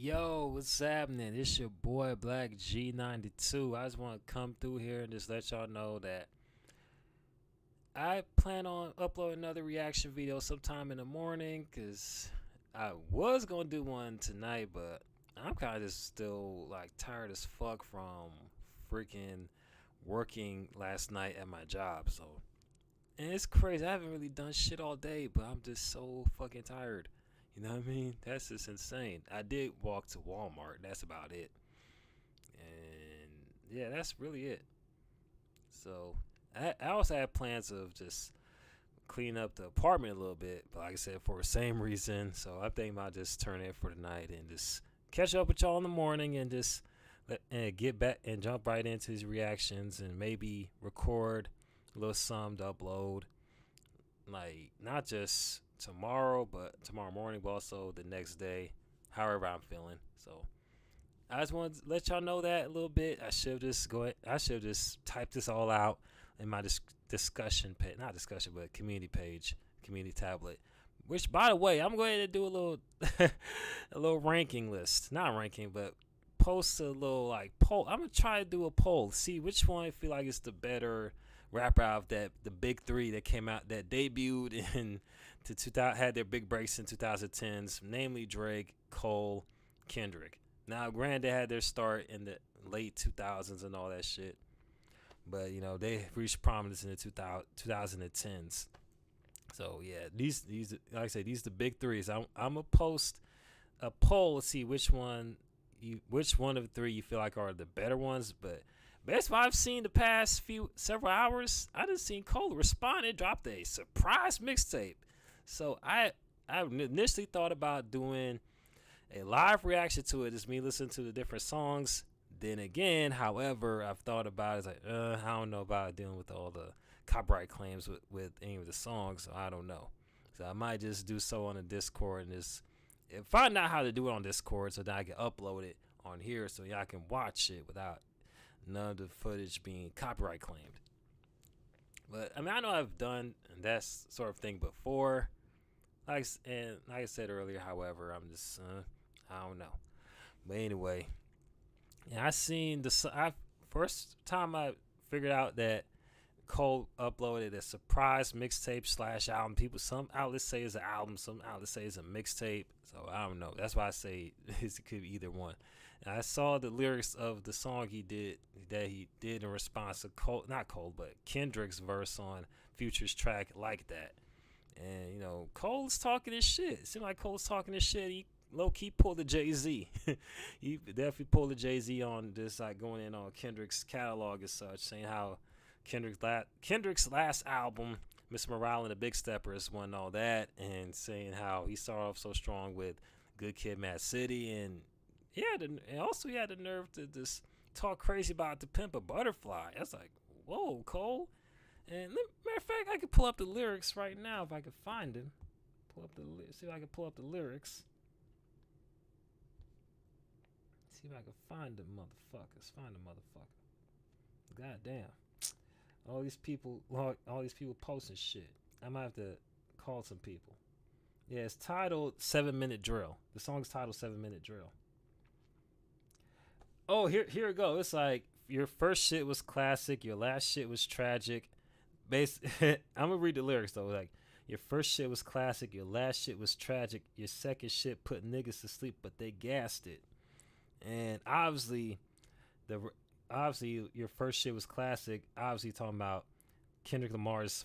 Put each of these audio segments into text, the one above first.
Yo, what's happening? It's your boy Black G92. I just want to come through here and just let y'all know that I plan on uploading another reaction video sometime in the morning because I was going to do one tonight, but I'm kind of just still like tired as fuck from freaking working last night at my job. So, and it's crazy. I haven't really done shit all day, but I'm just so fucking tired. You know what I mean? That's just insane. I did walk to Walmart. That's about it. And yeah, that's really it. So I also had plans of just cleaning up the apartment a little bit, but like I said, for the same reason. So I think I'll just turn in for the night and just catch up with y'all in the morning and just get back and jump right into these reactions and maybe record a little something to upload, like not just tomorrow, but tomorrow morning, but also the next day, however I'm feeling. So I just want to let y'all know that a little bit. I should just type this all out in my discussion page, not discussion, but community page, community tablet. Which, by the way, I'm going to do a little, a little ranking list. Not ranking, but post a little like poll. I'm gonna try to do a poll, see which one I feel like is the better rapper out of that the big three that came out that debuted in to 2000, had their big breaks in 2010s, namely Drake, Cole, Kendrick. Now, granted, they had their start in the late 2000s and all that shit, but you know they reached prominence in the 2010s. So yeah, these like I said, these the big threes. I'm gonna post a poll to see which one of the three you feel like are the better ones. But based on what I've seen the past several hours, I just seen Cole respond and dropped a surprise mixtape. So I initially thought about doing a live reaction to it, just me listening to the different songs. Then again, however, I've thought about it, it's like, I don't know about dealing with all the copyright claims with any of the songs, so I don't know. So I might just do so on the Discord and just find out how to do it on Discord so that I can upload it on here so y'all can watch it without none of the footage being copyright claimed. But I mean, I know I've done that sort of thing before. Like I said earlier, however, I'm just I don't know. But anyway, yeah, first time I figured out that Cole uploaded a surprise mixtape slash album. Some outlets say it's an album, some outlets say it's a mixtape. So I don't know. That's why I say it could be either one. And I saw the lyrics of the song he did in response to but Kendrick's verse on Future's track Like That. And you know, Cole's talking his shit. It seemed like Cole's talking his shit. He low key pulled the Jay-Z. He definitely pulled the Jay-Z on this, like going in on Kendrick's catalog as such, saying how Kendrick's last album, Miss Morale and the Big Steppers, won all that, and saying how he started off so strong with Good Kid, Mad City, and also he had the nerve to just talk crazy about the Pimp a Butterfly. That's like, whoa, Cole. And matter of fact, I could pull up the lyrics right now if I could find them. See if I can pull up the lyrics. See if I can find the motherfuckers. Find the motherfucker. God damn. All these people posting shit. I might have to call some people. Yeah, it's titled 7-Minute Drill. The song's titled 7-Minute Drill. Oh, here we go. It's like your first shit was classic, your last shit was tragic. I'm gonna read the lyrics though. Like, your first shit was classic, your last shit was tragic, your second shit put niggas to sleep, but they gassed it. And obviously your first shit was classic. Obviously talking about Kendrick Lamar's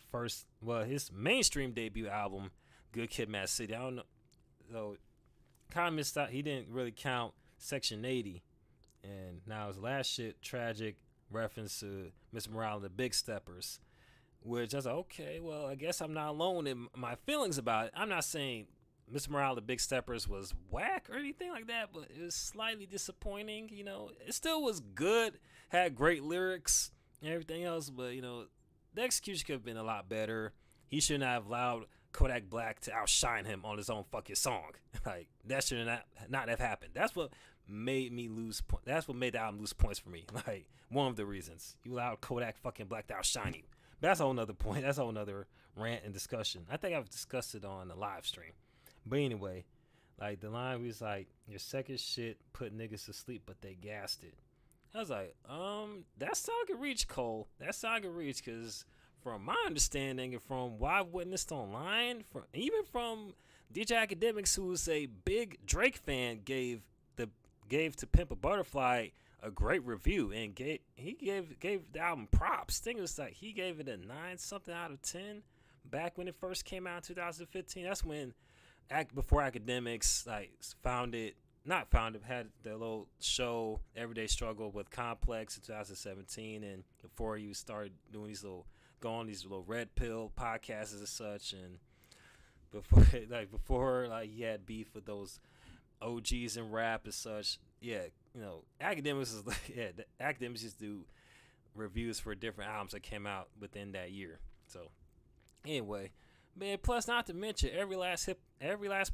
his mainstream debut album, Good Kid, Mad City. I don't know, so kind of missed out. He didn't really count Section 80, and now his last shit, tragic, reference to Miss Morale and the Big Steppers, which I was like, okay, well, I guess I'm not alone in my feelings about it. I'm not saying Mr. Morale, the Big Steppers was whack or anything like that, but it was slightly disappointing. You know, it still was good, had great lyrics and everything else, but you know, the execution could have been a lot better. He shouldn't have allowed Kodak Black to outshine him on his own fucking song. Like, that should not have happened. That's what made me lose points. That's what made the album lose points for me. Like, one of the reasons you allowed Kodak fucking Black to outshine you. But that's a whole nother point. That's a whole nother rant and discussion. I think I've discussed it on the live stream. But anyway, Like the line was like, "Your second shit put niggas to sleep, but they gassed it." I was like, that song can reach Cole. That song can reach because from my understanding and from what I've witnessed online, from even from DJ Academics, who's a big Drake fan, the gave to Pimp a Butterfly a great review and gave the album props. I think it was like he gave it a 9 something out of 10 back when it first came out in 2015. That's when before Academics like found it, not found it, had the little show Everyday Struggle with Complex in 2017, and before you started doing these little go on these little red pill podcasts and such, and before like he had beef with those OGs in rap and such. Yeah, Academics is like the Academics just do reviews for different albums that came out within that year. So anyway, man, plus not to mention every last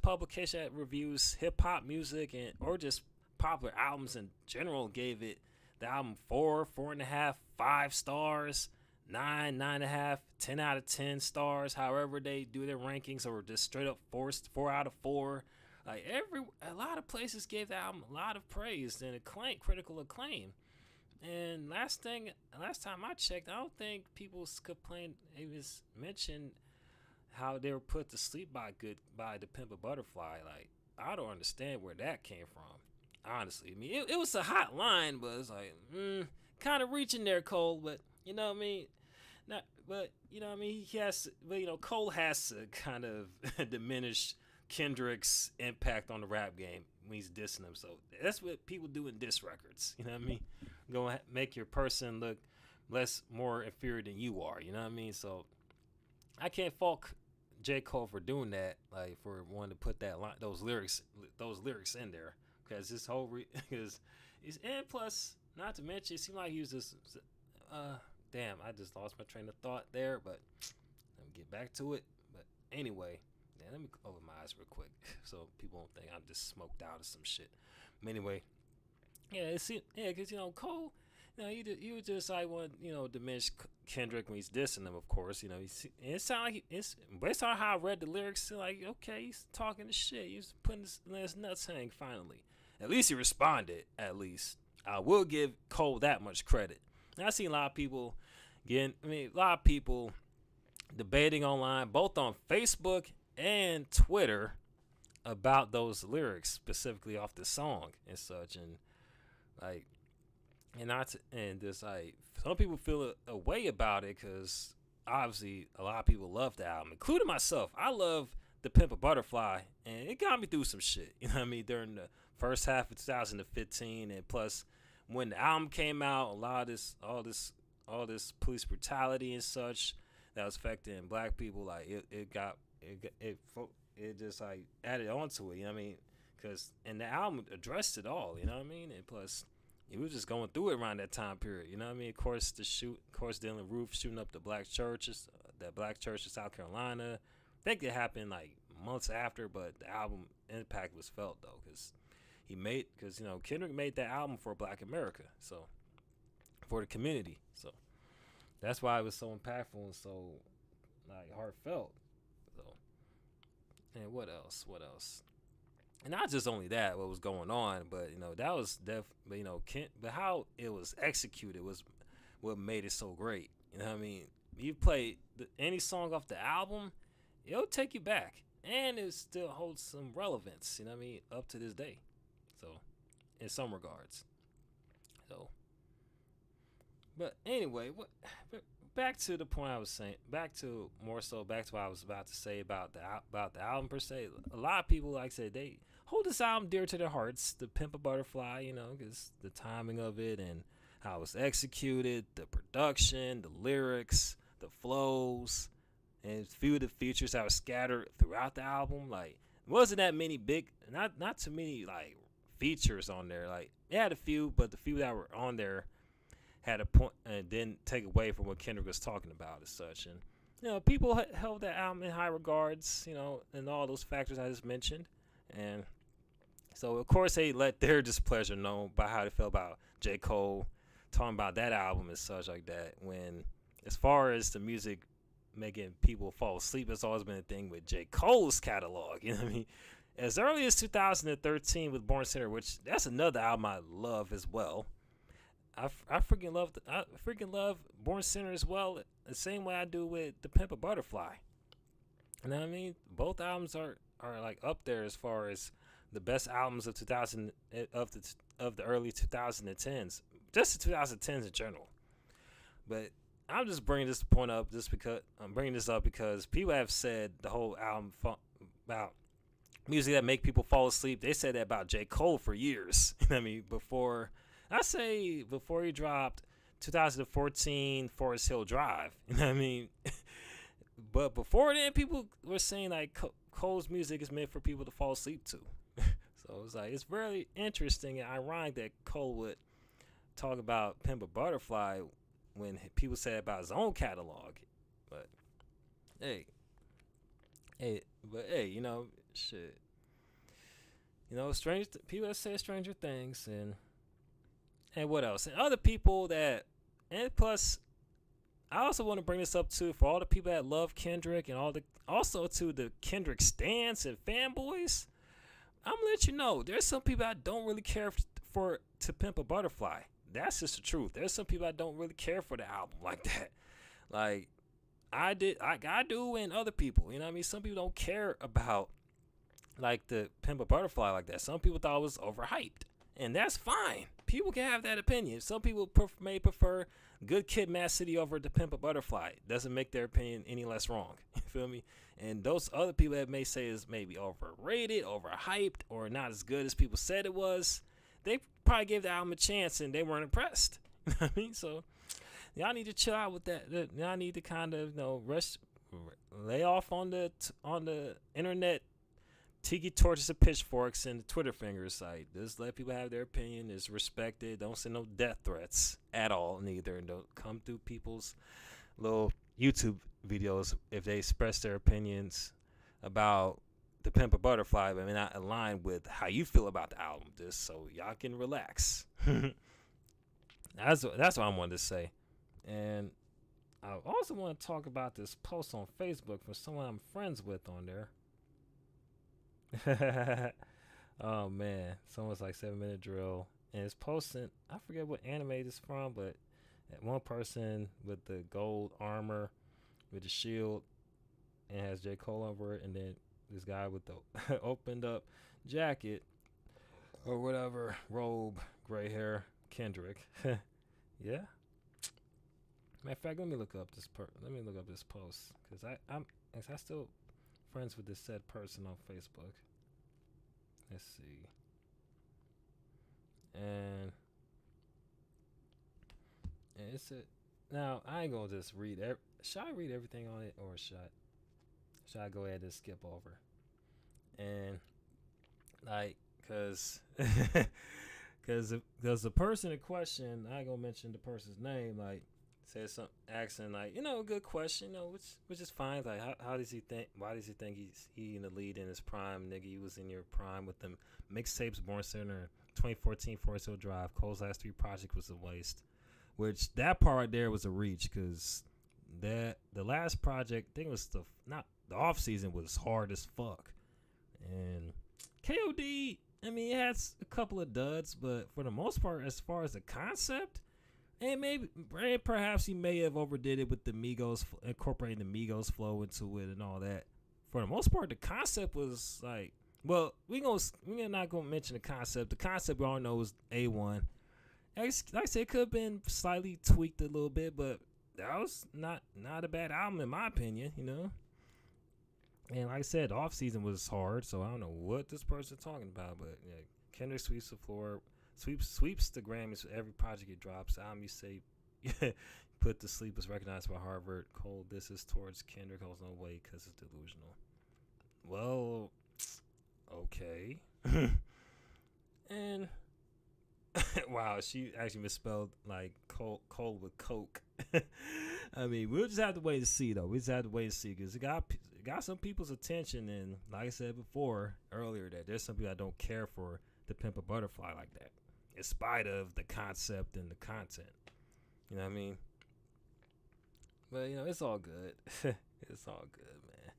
publication that reviews hip hop music and or just popular albums in general gave it the album 4.5, 5 stars, 9.5, 10 out of 10 stars, however they do their rankings, or just straight up 4 out of 4. Like a lot of places gave the album a lot of praise and critical acclaim. And last time I checked, I don't think people complained. It was mentioned how they were put to sleep by the Pimp a Butterfly. Like I don't understand where that came from. Honestly, I mean it was a hot line, but it's like kind of reaching there, Cole. But you know what I mean. Not, but you know what I mean. He has, but Cole has to kind of diminish Kendrick's impact on the rap game when he's dissing him. So that's what people do in diss records. You know what I mean? Go make your person look more inferior than you are. You know what I mean? So I can't fault J. Cole for doing that, like for wanting to put those lyrics in there, because this whole because and plus not to mention it seemed like he was just damn, I just lost my train of thought there, but let me get back to it. But anyway, let me open my eyes real quick so people don't think I'm just smoked out or some shit. But anyway, because Cole, you would just like want diminish Kendrick when he's dissing him. Of course, it sound like it's based on how I read the lyrics. Like okay, he's talking the shit. He's putting his nuts hang. Finally, at least he responded. At least I will give Cole that much credit. And I seen a lot of people debating online, both on Facebook and Twitter, about those lyrics, specifically off the song and such, and like, and just like some people feel a way about it because obviously a lot of people love the album, including myself. I love the Pimp a Butterfly, and it got me through some shit. You know what I mean? During the first half of 2015, and plus when the album came out, a lot of all this police brutality and such that was affecting black people, like it just like added on to it, you know what I mean? And the album addressed it all, you know what I mean? And plus, he was just going through it around that time period, you know what I mean? Of course, Dylan Roof shooting up the black churches, that black church in South Carolina. I think it happened like months after, but the album impact was felt though, because Kendrick made that album for Black America, so for the community, so that's why it was so impactful and so like heartfelt. So, and what else? And not just only that, what was going on, but that was but how it was executed was what made it so great. You know what I mean? You play any song off the album, it'll take you back, and it still holds some relevance. You know what I mean? Up to this day. So, in some regards. So, but anyway, back to the point I was saying. Back to what I was about to say about the album per se. A lot of people, like I said, they hold this album dear to their hearts. The Pimp a Butterfly, because the timing of it and how it was executed, the production, the lyrics, the flows, and a few of the features that were scattered throughout the album. Like, it wasn't that many not too many like features on there. Like, it had a few, but the few that were on there had a point and didn't take away from what Kendrick was talking about as such. And people held that album in high regards, and all those factors I just mentioned. And so of course they let their displeasure known by how they felt about J. Cole talking about that album and such like that. When as far as the music making people fall asleep, it's always been a thing with J. Cole's catalog. You know what I mean? as early as 2013 with Born Center, which that's another album I love as well. I freaking love Born Center as well, the same way I do with The Pimp a Butterfly. You know what I mean? Both albums are like up there as far as the best albums of 2000 of the early 2010s, just the 2010s in general. But I'm just bringing this point up just because I'm bringing this up because people have said the whole album about music that make people fall asleep. They said that about J. Cole for years. You know what I mean? Before he dropped 2014 Forest Hill Drive. You know what I mean? But before then, people were saying like Cole's music is meant for people to fall asleep to. So it's like it's very interesting and ironic that Cole would talk about Pimp a Butterfly when people say about his own catalog. But hey, you know, shit. You know, strange people that say stranger things and what else? And other people that, and plus, I also want to bring this up too for all the people that love Kendrick and also to the Kendrick stans and fanboys. I'm gonna let you know there's some people I don't really care for To Pimp a Butterfly. That's just the truth. There's some people I don't really care for the album like that. Like I do, and other people. You know what I mean? Some people don't care about like the Pimp a Butterfly like that. Some people thought it was overhyped, and that's fine. People can have that opinion. Some people may prefer Good Kid, Mad City over The Pimp a Butterfly. Doesn't make their opinion any less wrong. You feel me? And those other people that may say is maybe overrated, overhyped, or not as good as people said it was, they probably gave the album a chance and they weren't impressed. You know what I mean? So y'all need to chill out with that. Y'all need to kind of lay off on the internet tiki torches and pitchforks and the Twitter fingers. Like, just let people have their opinion. It's respected. Don't send no death threats at all, neither. And don't come through people's little YouTube videos if they express their opinions about The Pimp a Butterfly, but may not align with how you feel about the album. Just so y'all can relax. That's what I wanted to say. And I also want to talk about this post on Facebook from someone I'm friends with on there. Oh man, someone's like 7-minute drill, and it's posting. I forget what anime it's from, but one person with the gold armor with the shield and has J. Cole over it, and then this guy with the opened up jacket or whatever, robe, gray hair, Kendrick. Yeah. Matter of fact, let me look up this post because I still friends with this said person on Facebook. Let's see. And it's now I ain't gonna just read. Should I read everything on it, or should I go ahead and skip over? And like, cause the person in question, I ain't gonna mention the person's name. Like, says something, asking like, a good question, which is fine. Like, how does he think? Why does he think he in the lead in his prime? Nigga, he was in your prime with them mixtapes, Born Center, 2014 Forest Hill Drive. Cole's last 3 projects was a waste. Which that part right there was a reach, because the last project, I think it was the off season was hard as fuck. And KOD, I mean, it has a couple of duds, but for the most part, as far as the concept, and perhaps he may have overdid it with the Migos, incorporating the Migos flow into it and all that. For the most part, the concept was like, well, we're not gonna mention the concept. The concept we all know is A1. Like I said, it could have been slightly tweaked a little bit, but that was not a bad album in my opinion, And like I said, the off season was hard, so I don't know what this person's talking about, but yeah, Kendrick sweeps the floor, sweeps the Grammys for every project he drops. The album you say put to sleep was recognized by Harvard. Cole, this is towards Kendrick holds no weight because it's delusional. Well, okay. And wow, she actually misspelled like Cole with Coke. I mean, we'll just have to wait and see, though. We just have to wait and see, because it got some people's attention, and like I said earlier, that there's some people that don't care for The Pimp a Butterfly like that, in spite of the concept and the content. You know what I mean? But it's all good. It's all good, man.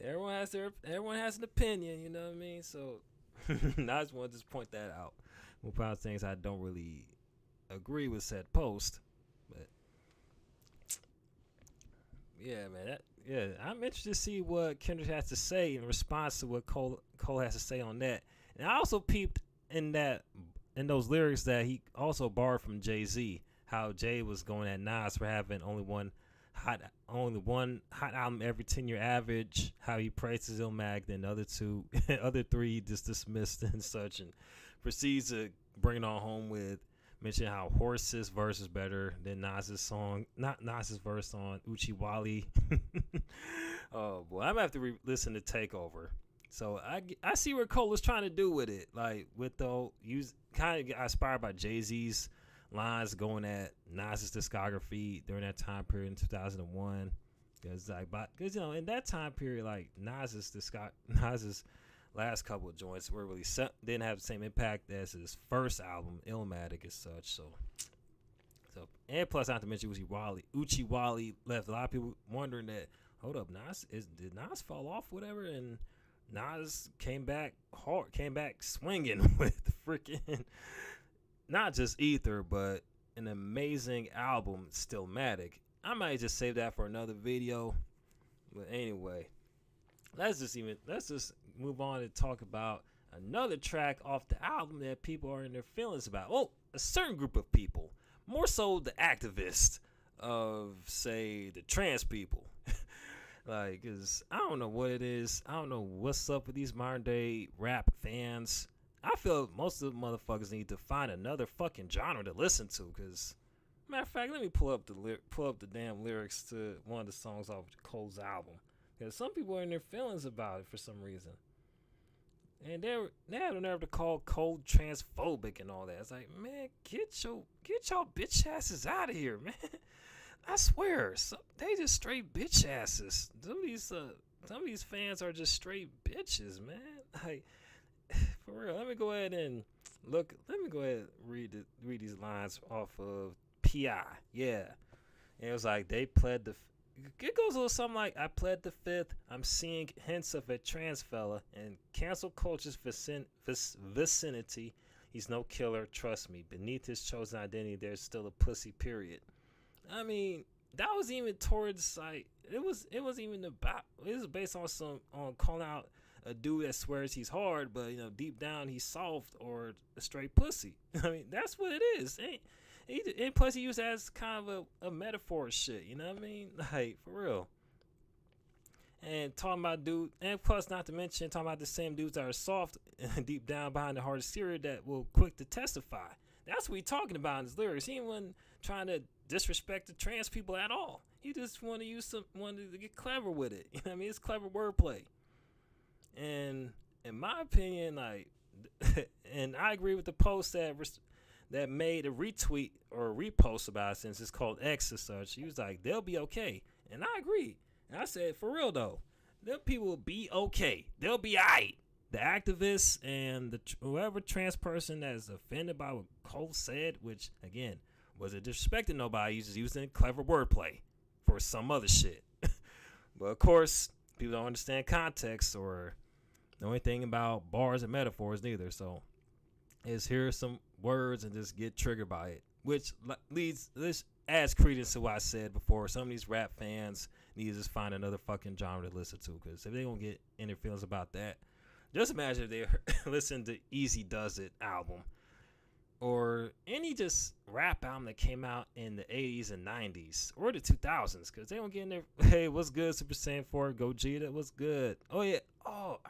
Everyone has an opinion, you know what I mean? So I just want to just point that out. One of the things I don't really agree with said post, but yeah, man, I'm interested to see what Kendrick has to say in response to what Cole has to say on that. And I also peeped in those lyrics that he also borrowed from Jay-Z, how Jay was going at Nas for having hot only one hot album every 10-year average, how he praises Illmatic, then the other three just dismissed and such, and proceeds to bring it on home with mention how Horse's verse is better than Nas's song, not Nas's verse on Uchi Wally. Oh boy, I'm gonna have to listen to Takeover. So I see where Cole is trying to do with it, like with the use kind of get inspired by Jay-Z's lines going at Nas's discography during that time period in 2001. Because in that time period, like Nas's last couple of joints were really didn't have the same impact as his first album, Illmatic, as such. So and plus, not to mention Uchi Wally left a lot of people wondering that. Hold up, did Nas fall off, whatever? And Nas came back hard, came back swinging with freaking not just Ether, but an amazing album, Stillmatic. I might just save that for another video. But anyway, let's just move on and talk about another track off the album that people are in their feelings about. Oh, a certain group of people, more so the activists of, say, the trans people. Like, cause I don't know what it is. I don't know what's up with these modern day rap fans. I feel most of the motherfuckers need to find another fucking genre to listen to. Cause, matter of fact, let me pull up the damn lyrics to one of the songs off Cole's album. Cause some people are in their feelings about it for some reason, and they had the nerve to call Cole transphobic and all that. It's like, man, get your bitch asses out of here, man. I swear, they just straight bitch asses. Some of these fans are just straight bitches, man. Like, for real. Let me go ahead and read these lines off of P.I. Yeah, and it was like they pled the. It goes a little something like, I pled the fifth. I'm seeing hints of a trans fella in cancel culture's vicinity. He's no killer, trust me. Beneath his chosen identity, there's still a pussy. Period. I mean, that was even towards like it was based on calling out a dude that swears he's hard, but deep down he's soft or a straight pussy. I mean, that's what it is. And plus he used it as kind of a metaphor shit. You know what I mean? Like, for real. And talking about dude, and plus not to mention talking about the same dudes that are soft deep down behind the hard exterior that will quick to testify. That's what he's talking about in his lyrics. He wasn't trying to disrespect the trans people at all. He just wanted to get clever with it. You know what I mean? It's clever wordplay. And in my opinion, like, and I agree with the post that made a retweet or a repost about it, since it's called X and such. He was like, they'll be okay. And I agree. And I said, for real though, them people will be okay. They'll be aight. The activists and whoever trans person that is offended by what Cole said, which again wasn't disrespecting nobody, he's just using clever wordplay for some other shit. But of course, people don't understand context or know anything about bars and metaphors neither. So is hear some words and just get triggered by it, which this adds credence to what I said before. Some of these rap fans need to just find another fucking genre to listen to, because if they gonna get in their feelings about that, just imagine if they listen to Easy Does It album or any just rap album that came out in the 80s and 90s or the 2000s, because they don't get in there. Hey, what's good, Super Saiyan 4, Gogeta, what's good? Oh yeah, fuck,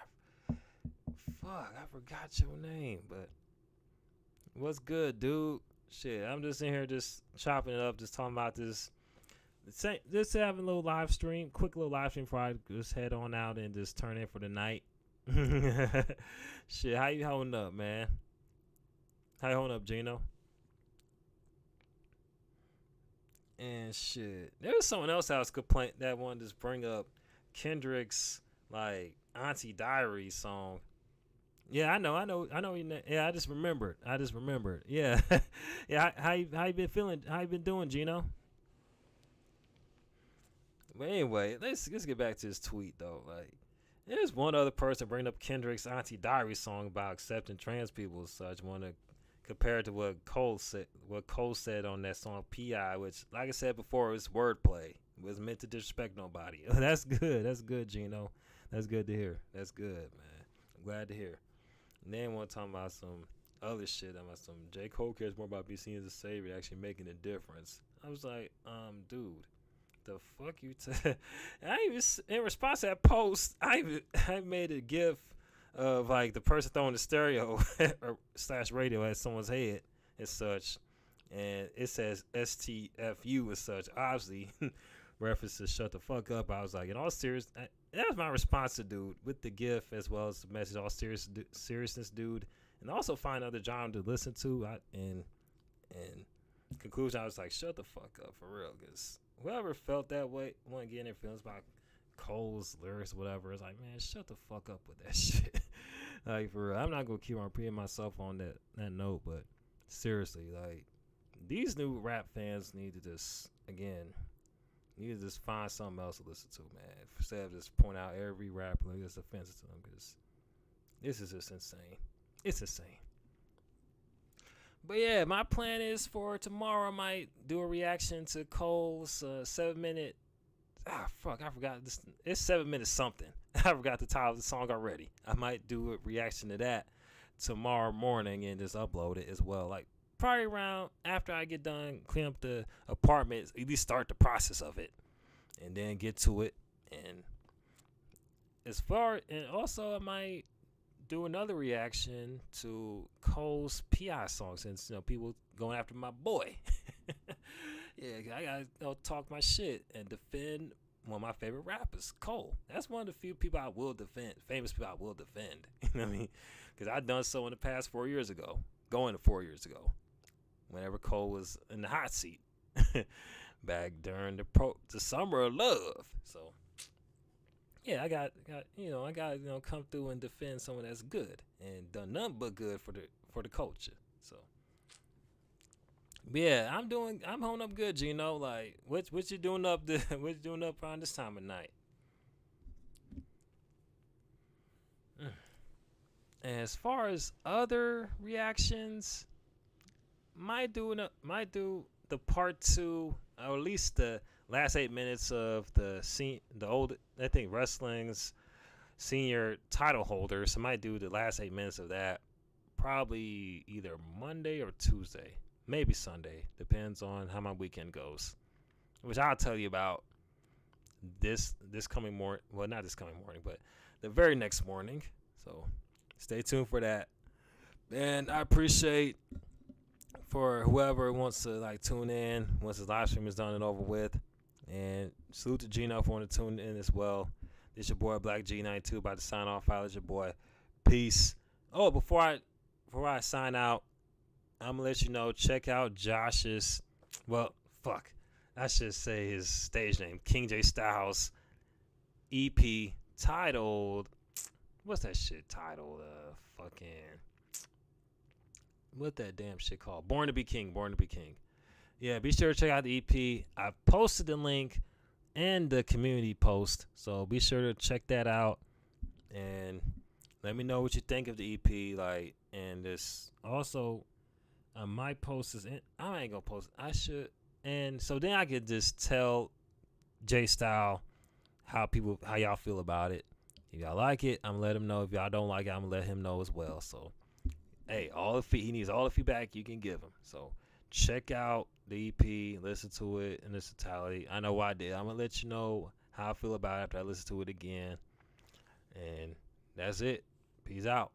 I forgot your name, but what's good, dude? Shit, I'm just in here just chopping it up, just talking about this. Just having a little live stream, quick little live stream before I just head on out and just turn in for the night. Shit, how you holding up, man? How you holding up, Gino? And shit, there was someone else that was that wanted to just bring up Kendrick's like Auntie Diary song. Yeah, I know. Yeah, I just remembered. Yeah, yeah. How you been feeling? How you been doing, Gino? But anyway, let's get back to this tweet though. Like, There's one other person bringing up Kendrick's Auntie Diary song about accepting trans people and such. Want to compare it to what Cole said. What Cole said on that song "Pi," which, like I said before, was wordplay. It was meant to disrespect nobody. That's good. That's good, Gino. That's good to hear. That's good, man. I'm glad to hear. And then want to talk about some other shit. About some J. Cole cares more about being seen as a savior, actually making a difference. I was like, dude, the fuck you? I even in response to that post, I made a gif of like the person throwing the stereo or slash radio at someone's head and such, and it says STFU and such. Obviously, references shut the fuck up. I was like, in all seriousness, that was my response to dude with the gif as well as the message. All seriousness, dude, and also find other genre to listen to. And conclusion, I was like, shut the fuck up for real, because whoever felt that way, want to get any feelings about Cole's lyrics, whatever, it's like, man, shut the fuck up with that shit. Like, for real, I'm not gonna keep on repeating myself on that note, but seriously, like, these new rap fans need to just find something else to listen to, man, instead of just point out every rapper like that's offensive to them, because this is just insane. It's insane. But yeah, my plan is for tomorrow I might do a reaction to Cole's 7-minute. I forgot this. It's 7 minutes something. I forgot the title of the song already. I might do a reaction to that tomorrow morning and just upload it as well. Like probably around after I get done clean up the apartment, at least start the process of it, and then get to it. And also I might do another reaction to Cole's Pi song, since people going after my boy. Yeah, I gotta talk my shit and defend one of my favorite rappers, Cole. That's one of the few people I will defend, famous people I will defend. You know what I mean? Because I done so in the past 4 years ago, going to 4 years ago, whenever Cole was in the hot seat, back during the summer of love. So yeah, I got come through and defend someone that's good and done nothing but good for the culture. So yeah, I'm holding up good, Gino. Like what you doing up what you doing up around this time of night? And as far as other reactions, might do the part 2, or at least the last 8 minutes of the old, I think, wrestling's senior title holders. I might do the last 8 minutes of that probably either Monday or Tuesday, maybe Sunday, depends on how my weekend goes, which I'll tell you about this coming morning. Well, not this coming morning, but the very next morning. So stay tuned for that. And I appreciate for whoever wants to like tune in once the live stream is done and over with. And salute to Gino for wanting to tune in as well. This your boy Black G92 about to sign off. Follow your boy. Peace. Oh, before I sign out, I'm gonna let you know, check out Josh's, I should say his stage name, King J Styles EP titled, what's that shit titled? What that damn shit called? Born to be King. Yeah, be sure to check out the EP. I posted the link and the community post, so be sure to check that out and let me know what you think of the EP. Like, and this also, I might post this. I ain't gonna post. I should, and so then I could just tell J Style how y'all feel about it. If y'all like it, I'm gonna let him know. If y'all don't like it, I'm gonna let him know as well. So, hey, he needs all the feedback you can give him. So, check out the EP, listen to it in its totality. I know I did. I'm gonna let you know how I feel about it after I listen to it again. And that's it. Peace out.